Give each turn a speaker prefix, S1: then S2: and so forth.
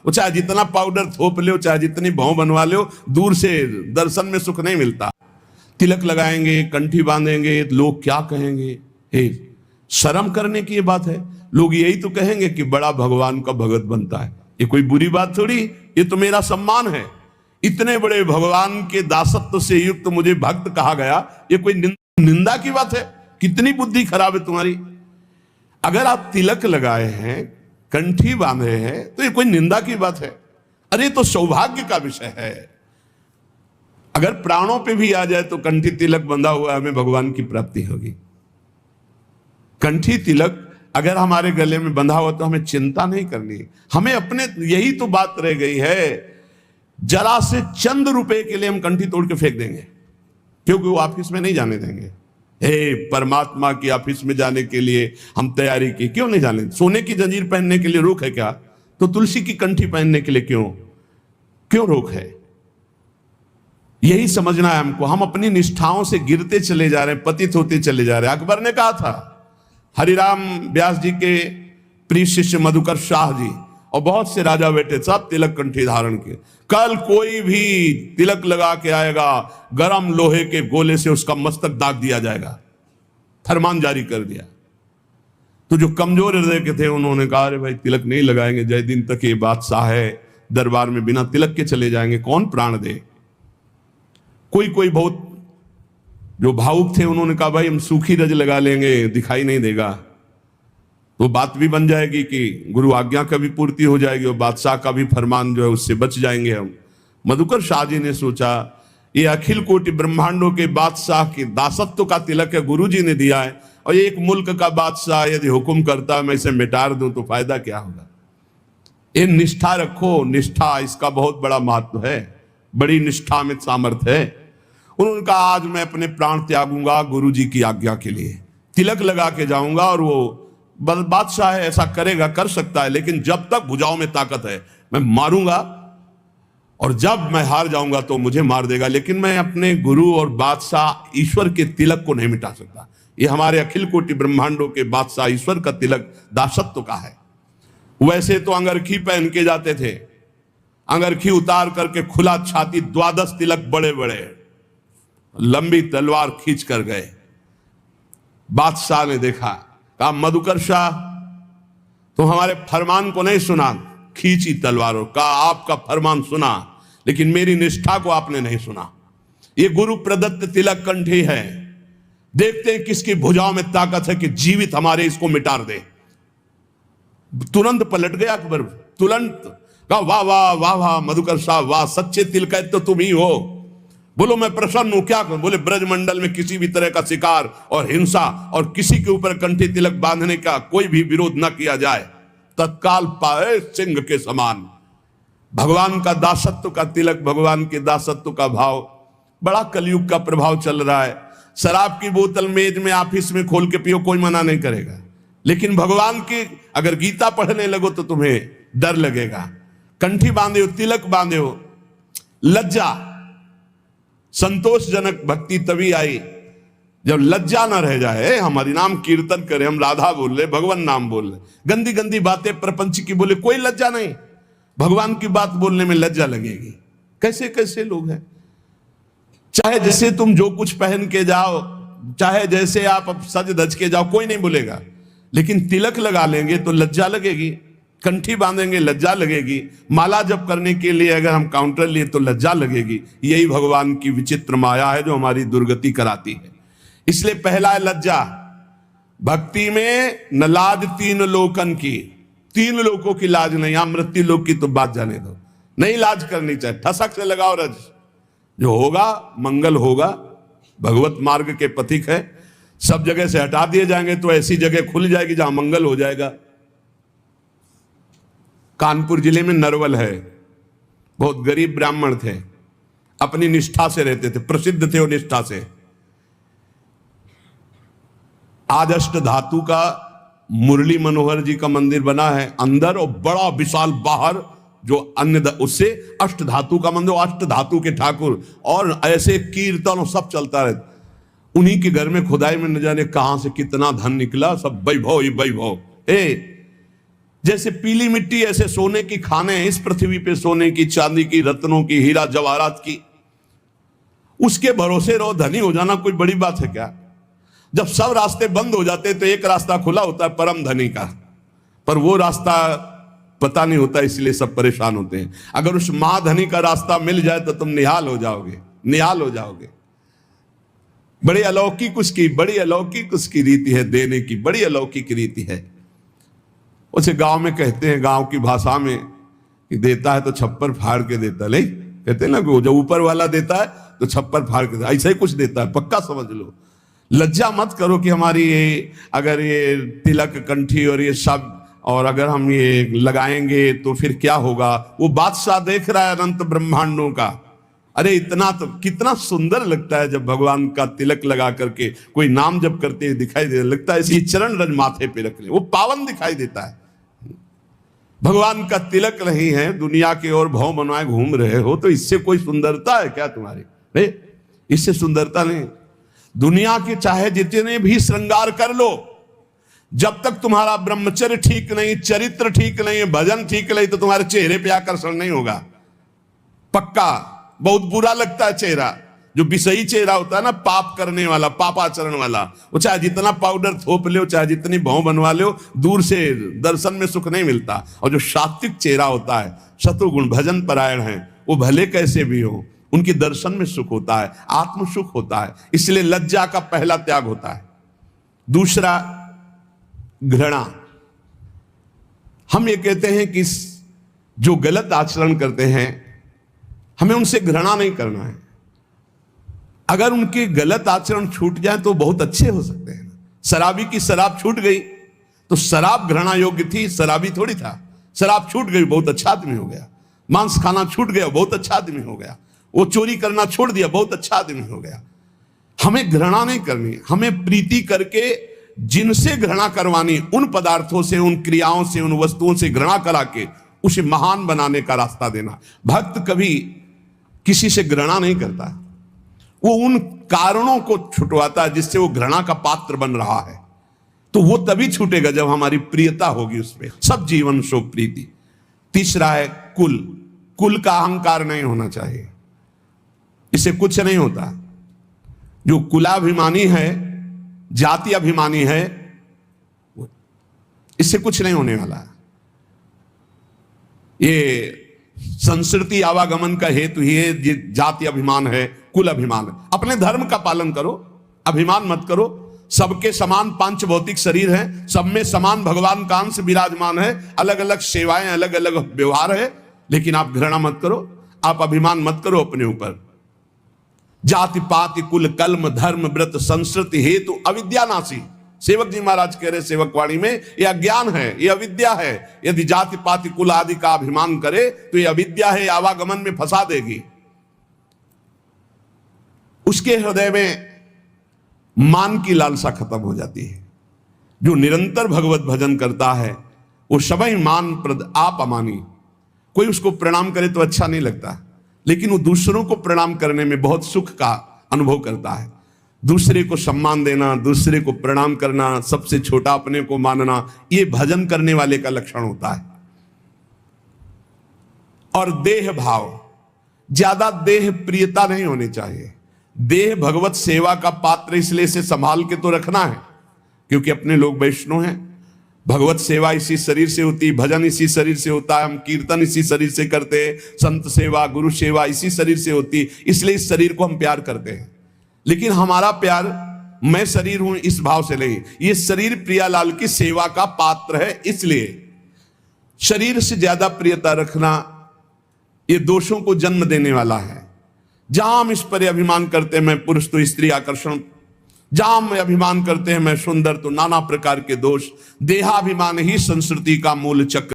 S1: वो चाहे जितना पाउडर थोप लो, चाहे जितनी भौं बनवा लो, दूर से दर्शन में सुख नहीं मिलता। तिलक लगाएंगे, कंठी बांधेंगे, लोग क्या कहेंगे? हे, शर्म करने की ये बात है। लोग यही तो कहेंगे कि बड़ा भगवान का भगत बनता है। ये कोई बुरी बात थोड़ी, ये तो मेरा सम्मान है। इतने बड़े भगवान के दासत्व से युक्त मुझे भक्त कहा गया, ये कोई निंदा की बात है? कितनी बुद्धि खराब है तुम्हारी। अगर आप तिलक लगाए हैं, कंठी बांधे हैं, तो ये कोई निंदा की बात है? अरे तो सौभाग्य का विषय है। अगर प्राणों पे भी आ जाए तो कंठी तिलक बंधा हुआ हमें भगवान की प्राप्ति होगी। कंठी तिलक अगर हमारे गले में बंधा हुआ तो हमें चिंता नहीं करनी। हमें अपने, यही तो बात रह गई है, जरा से चंद रुपए के लिए हम कंठी तोड़ के फेंक देंगे, क्योंकि वो ऑफिस में नहीं जाने देंगे। हे, परमात्मा की ऑफिस में जाने के लिए हम तैयारी की, क्यों नहीं जाने? सोने की जंजीर पहनने के लिए रोक है क्या? तो तुलसी की कंठी पहनने के लिए क्यों रोक है? यही समझना है हमको। हम अपनी निष्ठाओं से गिरते चले जा रहे हैं, पतित होते चले जा रहे हैं। अकबर ने कहा था, हरिराम व्यास जी के प्रिय शिष्य मधुकर शाह जी और बहुत से राजा बेटे सब तिलक कंठी धारण किए। कल कोई भी तिलक लगा के आएगा, गरम लोहे के गोले से उसका मस्तक दाग दिया जाएगा, फरमान जारी कर दिया। तो जो कमजोर हृदय के थे उन्होंने कहा, अरे भाई तिलक नहीं लगाएंगे, जय दिन तक ये बादशाह है, दरबार में बिना तिलक के चले जाएंगे, कौन प्राण दे? कोई बहुत जो भावुक थे उन्होंने कहा, भाई हम सूखी रज लगा लेंगे, दिखाई नहीं देगा, तो बात भी बन जाएगी कि गुरु आज्ञा का भी पूर्ति हो जाएगी और बादशाह का भी फरमान जो है उससे बच जाएंगे हम। मधुकर शाह जी ने सोचा, ये अखिल कोटि ब्रह्मांडों के बादशाह के दासत्व का तिलक है, गुरु जी ने दिया है, और एक मुल्क का बादशाह यदि हुक्म करता है मैं इसे मिटा दूं तो फायदा क्या होगा? ये निष्ठा रखो, निष्ठा, इसका बहुत बड़ा महत्व है, बड़ी निष्ठा में सामर्थ्य है। उन्होंने कहा, आज मैं अपने प्राण त्यागूंगा गुरु जी की आज्ञा के लिए, तिलक लगा के जाऊंगा। और वो बादशाह है, ऐसा करेगा, कर सकता है, लेकिन जब तक भुजाओं में ताकत है मैं मारूंगा, और जब मैं हार जाऊंगा तो मुझे मार देगा, लेकिन मैं अपने गुरु और बादशाह ईश्वर के तिलक को नहीं मिटा सकता। ये हमारे अखिल कोटि ब्रह्मांडों के बादशाह ईश्वर का तिलक दासत्व का है। वैसे तो अंगरखी पहन के जाते थे, अंगरखी उतार करके खुला छाती, 12 तिलक बड़े बड़े, लंबी तलवार खींच कर गए। बादशाह ने देखा, कहा, मधुकर शाह तुम हमारे फरमान को नहीं सुना, खींची तलवारों। कहा, आपका फरमान सुना, लेकिन मेरी निष्ठा को आपने नहीं सुना। ये गुरु प्रदत्त तिलक कंठी है, देखते हैं किसकी भुजाओं में ताकत है कि जीवित हमारे इसको मिटा दे। तुरंत पलट गया अकबर, तुरंत कहा, वाह वाह वाह वाह मधुकर शाह, वाह, सच्चे तिलक तो तुम ही हो। बोलो मैं प्रसन्न हूं, क्या करूं? बोले ब्रजमंडल में किसी भी तरह का शिकार और हिंसा और किसी के ऊपर कंठी तिलक बांधने का कोई भी विरोध न किया जाए, तत्काल पाए सिंह के समान। भगवान का दासत्व का तिलक, भगवान के दासत्व का भाव, बड़ा कलयुग का प्रभाव चल रहा है। शराब की बोतल मेज में ऑफिस में खोल के पियो, कोई मना नहीं करेगा, लेकिन भगवान की अगर गीता पढ़ने लगो तो तुम्हें डर लगेगा। कंठी बांधे हो, तिलक बांधे हो, लज्जा, संतोषजनक भक्ति तभी आई जब लज्जा ना रह जाए। हम हरिनाम कीर्तन करें, हम राधा बोल रहे, भगवान नाम बोल रहे, गंदी गंदी बातें प्रपंच की बोले, कोई लज्जा नहीं। भगवान की बात बोलने में लज्जा लगेगी। कैसे कैसे लोग हैं, चाहे जैसे तुम जो कुछ पहन के जाओ, चाहे जैसे आप सज धज के जाओ, कोई नहीं बोलेगा, लेकिन तिलक लगा लेंगे तो लज्जा लगेगी, कंठी बांधेंगे लज्जा लगेगी, माला जप करने के लिए अगर हम काउंटर लिए तो लज्जा लगेगी। यही भगवान की विचित्र माया है जो हमारी दुर्गति कराती है। इसलिए पहला है लज्जा। भक्ति में न लाज तीन लोकन की, 3 लोगों की लाज नहीं, यहां मृत्यु लोक की तो बात जाने दो, नहीं लाज करनी चाहिए। ठसक से लगाओ रज, जो होगा मंगल होगा। भगवत मार्ग के पथिक है, सब जगह से हटा दिए जाएंगे तो ऐसी जगह खुल जाएगी जहां मंगल हो जाएगा। कानपुर जिले में नरवल है, बहुत गरीब ब्राह्मण थे, अपनी निष्ठा से रहते थे, प्रसिद्ध थे वो निष्ठा से। आज अष्ट धातु का मुरली मनोहर जी का मंदिर बना है अंदर, और बड़ा विशाल बाहर जो अन्य उससे अष्ट धातु का मंदिर, अष्ट धातु के ठाकुर, और ऐसे कीर्तन सब चलता रहता। उन्हीं के घर में खुदाई में न जाने कहां से कितना धन निकला, सब वैभव ही वैभव। जैसे पीली मिट्टी ऐसे सोने की खाने हैं इस पृथ्वी पे, सोने की, चांदी की, रत्नों की, हीरा जवाहरात की। उसके भरोसे रहो, धनी हो जाना कोई बड़ी बात है क्या? जब सब रास्ते बंद हो जाते तो एक रास्ता खुला होता है परम धनी का, पर वो रास्ता पता नहीं होता, इसलिए सब परेशान होते हैं। अगर उस महाधनी का रास्ता मिल जाए तो तुम निहाल हो जाओगे, निहाल हो जाओगे। बड़ी अलौकिक उसकी, बड़ी अलौकिक उसकी रीति है देने की, बड़ी अलौकिक रीति है। उसे गांव में कहते हैं, गांव की भाषा में, कि देता है तो छप्पर फाड़ के देता है। नहीं कहते ना, वो जो ऊपर वाला देता है तो छप्पर फाड़ के देता, ऐसा ही कुछ देता है, पक्का समझ लो। लज्जा मत करो कि हमारी ये, अगर ये तिलक, कंठी और ये सब, और अगर हम ये लगाएंगे तो फिर क्या होगा। वो बादशाह देख रहा है अनंत ब्रह्मांडों का। अरे इतना तो कितना सुंदर लगता है जब भगवान का तिलक लगा करके कोई नाम जप करते हुए दिखाई दे, लगता है इसकी चरण रज माथे पे रख ले, वो पावन दिखाई देता है। भगवान का तिलक नहीं है, दुनिया के और भव बनवाए घूम रहे हो, तो इससे कोई सुंदरता है क्या तुम्हारी? नहीं, इससे सुंदरता नहीं। दुनिया के चाहे जितने भी श्रृंगार कर लो, जब तक तुम्हारा ब्रह्मचर्य ठीक नहीं, चरित्र ठीक नहीं, भजन ठीक नहीं, तो तुम्हारे चेहरे पे आकर्षण नहीं होगा, पक्का। बहुत बुरा लगता है चेहरा, जो विषयी चेहरा होता है ना, पाप करने वाला, पापाचरण वाला, वो चाहे जितना पाउडर थोप लो, चाहे जितनी भौं बनवा लो, दूर से दर्शन में सुख नहीं मिलता। और जो सात्विक चेहरा होता है, शत्रुगुण भजन परायण है, वो भले कैसे भी हो, उनके दर्शन में सुख होता है, आत्म सुख होता है। इसलिए लज्जा का पहला त्याग होता है। दूसरा, घृणा। हम ये कहते हैं कि जो गलत आचरण करते हैं हमें उनसे घृणा नहीं करना है। अगर उनके गलत आचरण छूट जाए तो बहुत अच्छे हो सकते हैं। शराबी की शराब छूट गई तो शराब घृणा योग्य थी, शराबी थोड़ी था। शराब छूट गई, बहुत अच्छा आदमी हो गया। मांस खाना छूट गया, बहुत अच्छा आदमी हो गया। वो चोरी करना छोड़ दिया, बहुत अच्छा आदमी हो गया। हमें घृणा नहीं करनी, हमें प्रीति करके जिनसे घृणा करवानी, उन पदार्थों से, उन क्रियाओं से, उन वस्तुओं से घृणा करा के उसे महान बनाने का रास्ता देना। भक्त कभी किसी से घृणा नहीं करता, वो उन कारणों को छुटवाता है जिससे वो घृणा का पात्र बन रहा है। तो वो तभी छूटेगा जब हमारी प्रियता होगी उसमें। सब जीवन शो प्रीति। तीसरा है कुल। कुल का अहंकार नहीं होना चाहिए, इससे कुछ नहीं होता। जो कुलाभिमानी है, जाति अभिमानी है, इससे कुछ नहीं होने वाला। ये संस्कृति आवागमन का हेतु ही जाति अभिमान है, कुल अभिमान है। अपने धर्म का पालन करो, अभिमान मत करो। सबके समान पांच भौतिक शरीर है, सब में समान भगवान का अंश विराजमान है। अलग अलग सेवाएं, अलग अलग व्यवहार है, लेकिन आप घृणा मत करो, आप अभिमान मत करो अपने ऊपर। जाति पाति कुल कल्म धर्म व्रत संस्कृति हेतु अविद्या नासी। सेवक जी महाराज कह रहे सेवकवाणी में, यह अज्ञान है, यह अविद्या है। यदि जाति पाति कुल आदि का अभिमान करे तो यह अविद्या है, आवागमन में फंसा देगी। उसके हृदय में मान की लालसा खत्म हो जाती है। जो निरंतर भगवत भजन करता है वो सभी मान प्रद आप अमानी। कोई उसको प्रणाम करे तो अच्छा नहीं लगता, लेकिन वो दूसरों को प्रणाम करने में बहुत सुख का अनुभव करता है। दूसरे को सम्मान देना, दूसरे को प्रणाम करना, सबसे छोटा अपने को मानना, ये भजन करने वाले का लक्षण होता है। और देह भाव, ज्यादा देह प्रियता नहीं होनी चाहिए। देह भगवत सेवा का पात्र, इसलिए इसे संभाल के तो रखना है, क्योंकि अपने लोग वैष्णव हैं। भगवत सेवा इसी शरीर से होती, भजन इसी शरीर से होता है, हम कीर्तन इसी शरीर से करते हैं, संत सेवा गुरु सेवा इसी शरीर से होती, इसलिए इस शरीर को हम प्यार करते हैं। लेकिन हमारा प्यार मैं शरीर हूं इस भाव से नहीं, ये शरीर प्रियालाल की सेवा का पात्र है, इसलिए शरीर से ज्यादा प्रियता रखना ये दोषों को जन्म देने वाला है। जहां हम इस पर अभिमान करते हैं मैं पुरुष तो स्त्री आकर्षण, जहां हम अभिमान करते हैं मैं सुंदर तो नाना प्रकार के दोष। देहाभिमान ही संस्कृति का मूल चक्र